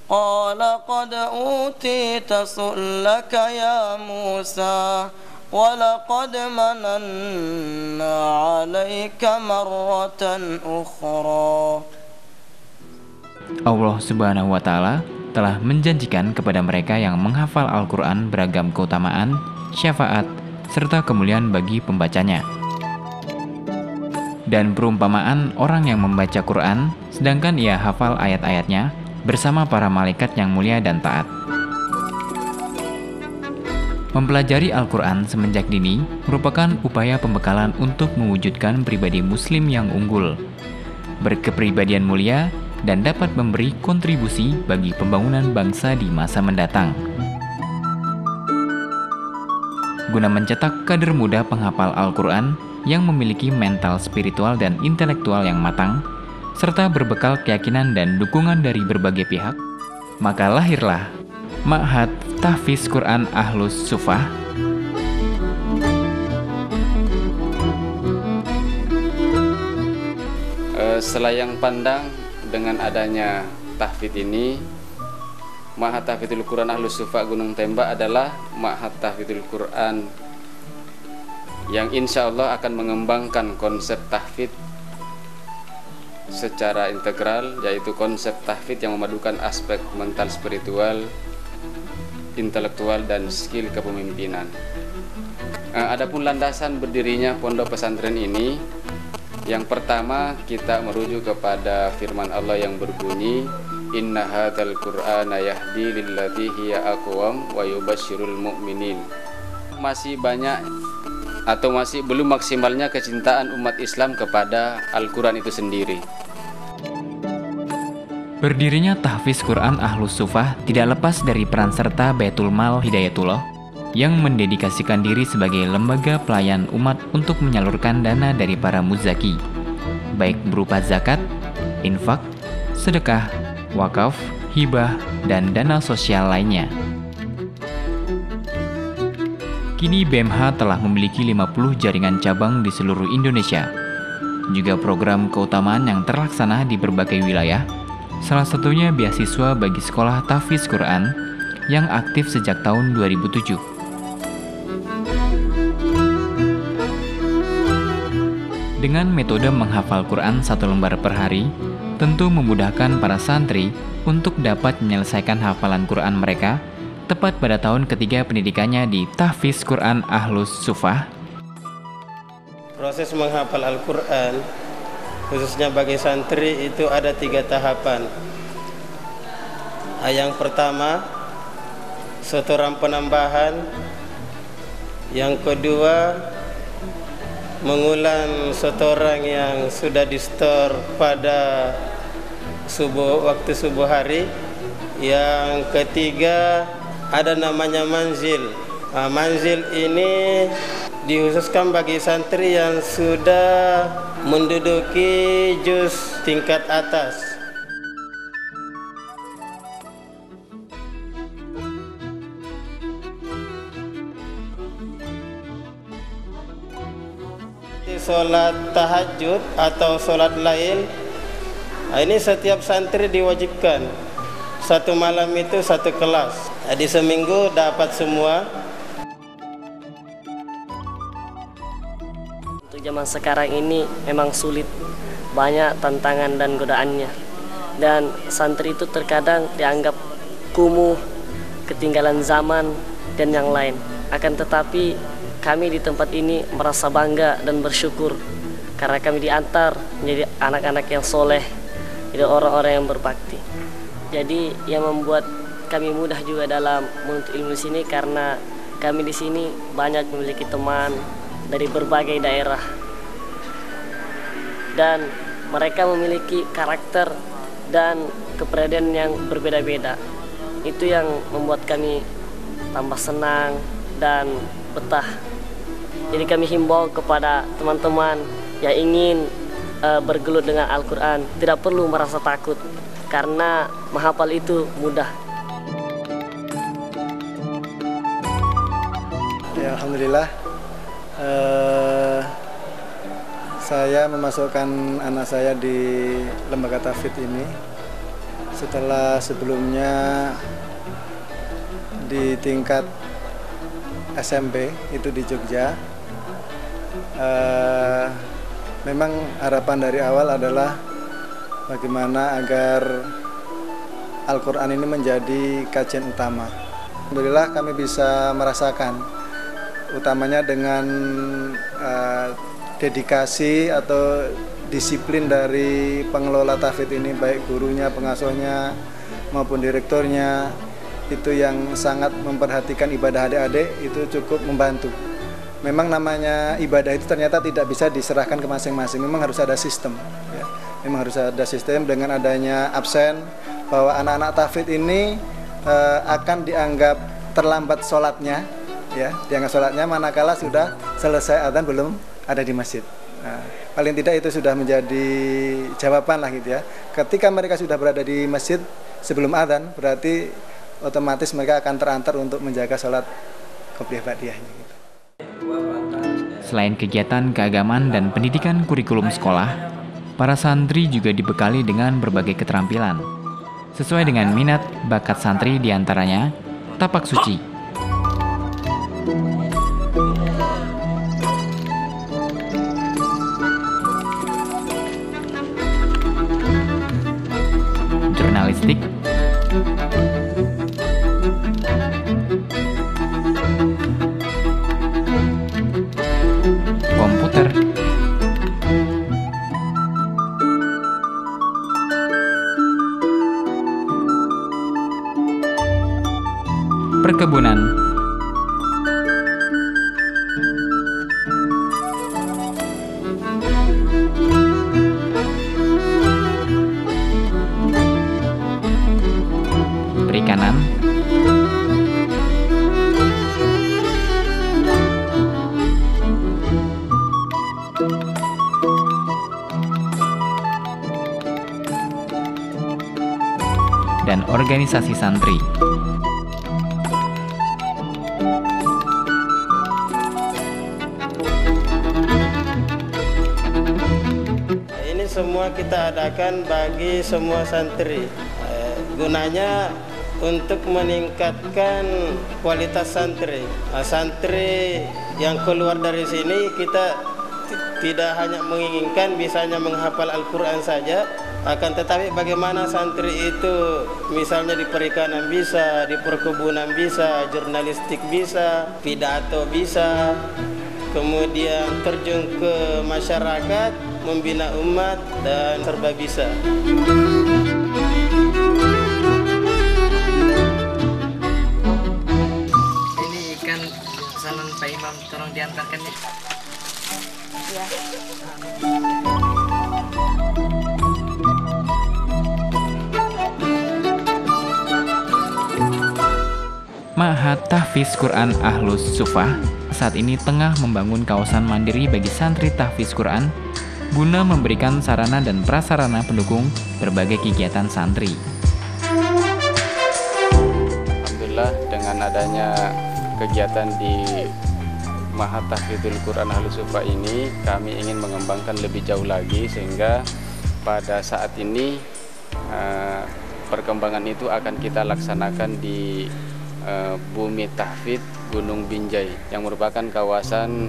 قال قد أوتيت سؤلك يا موسى ولقد مننا عليك مرة أخرى. Allah Subhanahu wa Ta'ala telah menjanjikan kepada mereka yang menghafal Al-Quran beragam keutamaan, syafaat, serta kemuliaan bagi pembacanya. Dan perumpamaan orang yang membaca Quran sedangkan ia hafal ayat-ayatnya bersama para malaikat yang mulia dan taat. Mempelajari Al-Quran semenjak dini merupakan upaya pembekalan untuk mewujudkan pribadi muslim yang unggul, berkepribadian mulia, dan dapat memberi kontribusi bagi pembangunan bangsa di masa mendatang. Guna mencetak kader muda penghafal Al-Quran yang memiliki mental spiritual dan intelektual yang matang, serta berbekal keyakinan dan dukungan dari berbagai pihak, maka lahirlah Ma'had Tahfiz Quran Ahlus Suffah. Selayang pandang dengan adanya tahfidz ini, Ma'had Tahfidzul Quran Ahlus Suffah Gunung Tembak adalah Ma'had Tahfidzul Quran yang insya Allah akan mengembangkan konsep tahfidz secara integral, yaitu konsep tahfidz yang memadukan aspek mental spiritual, intelektual, dan skill kepemimpinan. Adapun landasan berdirinya pondok pesantren ini, yang pertama kita merujuk kepada firman Allah yang berbunyi, Inna hadzal Qur'ana yahdi lillati hiya aqwam wa yubasyirul mu'minin. Masih banyak atau masih belum maksimalnya kecintaan umat Islam kepada Al-Quran itu sendiri. Berdirinya Tahfiz Quran Ahlus Suffah tidak lepas dari peran serta Baitul Mal Hidayatullah yang mendedikasikan diri sebagai lembaga pelayan umat untuk menyalurkan dana dari para muzaki, baik berupa zakat, infak, sedekah, wakaf, hibah, dan dana sosial lainnya. Kini BMH telah memiliki 50 jaringan cabang di seluruh Indonesia. Juga program keutamaan yang terlaksana di berbagai wilayah, salah satunya beasiswa bagi sekolah tahfiz Quran yang aktif sejak tahun 2007. Dengan metode menghafal Quran 1 lembar per hari, tentu memudahkan para santri untuk dapat menyelesaikan hafalan Quran mereka tepat pada tahun ketiga pendidikannya di Tahfiz Quran Ahlus Suffah. Proses menghafal Al-Quran, khususnya bagi santri, itu ada 3 tahapan. Yang pertama, setoran penambahan. Yang kedua, mengulang setoran yang sudah di-store pada waktu subuh hari. Yang ketiga, ada namanya manzil. Manzil ini dikhususkan bagi santri yang sudah menduduki juz tingkat atas. Sholat tahajud atau sholat lail, ini setiap santri diwajibkan. Satu malam itu 1 kelas. Di seminggu dapat semua. Untuk zaman sekarang ini memang sulit, banyak tantangan dan godaannya. Dan santri itu terkadang dianggap kumuh, ketinggalan zaman, dan yang lain. Akan tetapi kami di tempat ini merasa bangga dan bersyukur karena kami diantar menjadi anak-anak yang soleh, jadi orang-orang yang berbakti. Jadi yang membuat kami mudah juga dalam menuntut ilmu di sini karena kami di sini banyak memiliki teman dari berbagai daerah dan mereka memiliki karakter dan kepribadian yang berbeda-beda. Itu yang membuat kami tambah senang dan betah. Jadi kami himbau kepada teman-teman yang ingin bergelut dengan Al-Quran, tidak perlu merasa takut, karena menghafal itu mudah. Ya, alhamdulillah, saya memasukkan anak saya di lembaga tahfidz ini setelah sebelumnya di tingkat SMP itu di Jogja. Memang harapan dari awal adalah bagaimana agar Al-Quran ini menjadi kajian utama. Alhamdulillah kami bisa merasakan, utamanya dengan dedikasi atau disiplin dari pengelola tahfidz ini, baik gurunya, pengasuhnya maupun direkturnya, itu yang sangat memperhatikan ibadah adik-adik, itu cukup membantu. Memang namanya ibadah itu ternyata tidak bisa diserahkan ke masing-masing, memang harus ada sistem ya. Memang harus ada sistem. Dengan adanya absen, bahwa anak-anak tahfidz ini akan dianggap terlambat sholatnya ya, dianggap sholatnya manakala sudah selesai adzan belum ada di masjid. Nah, paling tidak itu sudah menjadi jawaban lah gitu ya. Ketika mereka sudah berada di masjid sebelum adzan, berarti otomatis mereka akan terantar untuk menjaga sholat qobliyah ba'diyahnya gitu. Selain kegiatan keagamaan dan pendidikan kurikulum sekolah, para santri juga dibekali dengan berbagai keterampilan. Sesuai dengan minat bakat santri, diantaranya tapak suci, jurnalistik, komputer, perkebunan, perikanan, dan organisasi santri. Ini semua kita adakan bagi semua santri. Gunanya untuk meningkatkan kualitas santri. Santri yang keluar dari sini kita tidak hanya menginginkan bisanya menghafal Al-Quran saja, akan tetapi bagaimana santri itu misalnya di perikanan bisa, di perkebunan bisa, jurnalistik bisa, pidato bisa, kemudian terjun ke masyarakat, membina umat, dan serba bisa. Ini ikan pesanan Pak Imam, tolong diantarkan ya. Ya. Ma'had Tahfidz Quran Ahlus Sufah saat ini tengah membangun kawasan mandiri bagi santri tahfidz Quran guna memberikan sarana dan prasarana pendukung berbagai kegiatan santri. Alhamdulillah, dengan adanya kegiatan di Ma'had Tahfidzul Quran Ahlus Sufah ini, kami ingin mengembangkan lebih jauh lagi, sehingga pada saat ini perkembangan itu akan kita laksanakan di Bumi Tahfidz Gunung Binjai, yang merupakan kawasan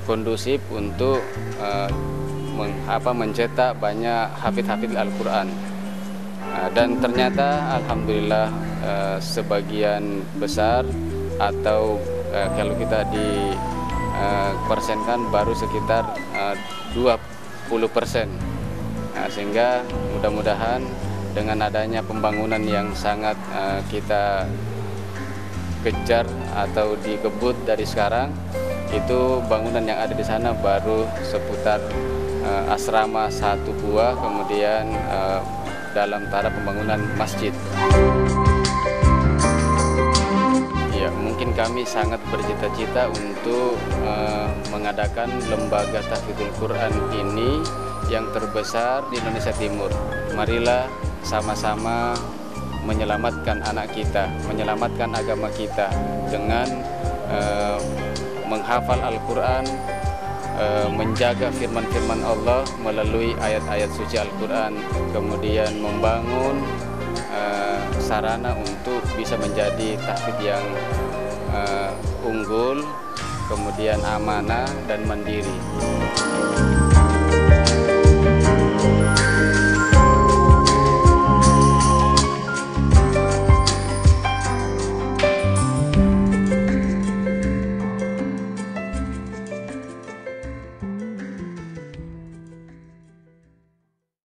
kondusif untuk mencetak banyak hafidz-hafidz Al-Quran. Dan ternyata alhamdulillah sebagian besar, atau kalau kita dipersenkan baru sekitar 20%. Sehingga mudah-mudahan dengan adanya pembangunan yang sangat kita kejar atau dikebut dari sekarang, itu bangunan yang ada di sana baru seputar asrama 1 buah, kemudian dalam tahap pembangunan masjid. Ya, mungkin kami sangat bercita-cita untuk mengadakan lembaga tahfidzul Quran ini yang terbesar di Indonesia Timur. Marilah sama-sama menyelamatkan anak kita, menyelamatkan agama kita dengan menghafal Al-Quran, menjaga firman-firman Allah melalui ayat-ayat suci Al-Quran, kemudian membangun sarana untuk bisa menjadi tahfidz yang unggul, kemudian amanah dan mandiri.